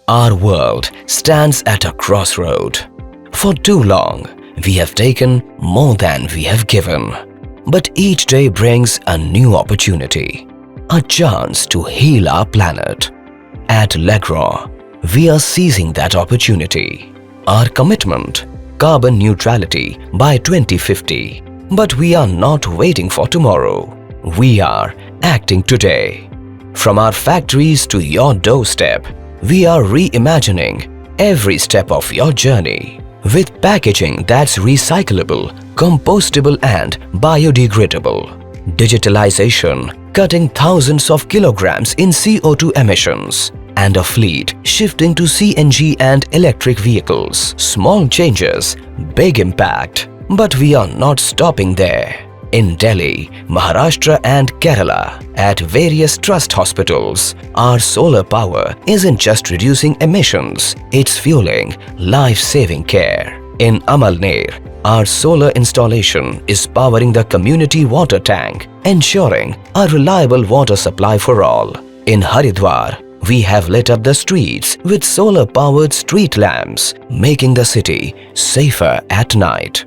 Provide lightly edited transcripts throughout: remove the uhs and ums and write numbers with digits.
Our world stands at a crossroad. For too long, we have taken more than we have given. But each day brings a new opportunity, a chance to heal our planet. At Legrand, we are seizing that opportunity. Our commitment, carbon neutrality by 2050. But we are not waiting for tomorrow. We are acting today. From our factories to your doorstep, we are reimagining every step of your journey with packaging that's recyclable, compostable and biodegradable. Digitalization, cutting thousands of kilograms in CO2 emissions, and a fleet shifting to CNG and electric vehicles. Small changes, big impact. But we are not stopping there. In Delhi, Maharashtra and Kerala, at various trust hospitals, our solar power isn't just reducing emissions, it's fueling life-saving care. In Amalner, our solar installation is powering the community water tank, ensuring a reliable water supply for all. In Haridwar, we have lit up the streets with solar-powered street lamps, making the city safer at night.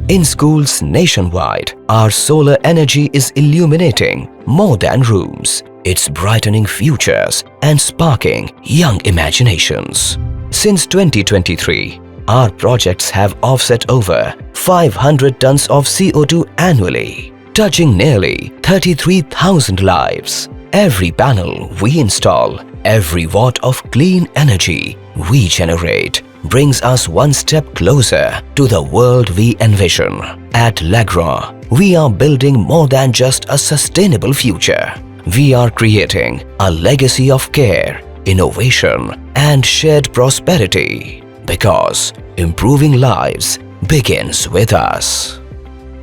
In schools nationwide, our solar energy is illuminating more than rooms. It's brightening futures and sparking young imaginations. Since 2023, our projects have offset over 500 tons of CO2 annually, touching nearly 33,000 lives. Every panel we install, every watt of clean energy we generate, brings us one step closer to the world we envision. At Legrand, we are building more than just a sustainable future. We are creating a legacy of care, innovation, and shared prosperity. Because improving lives begins with us.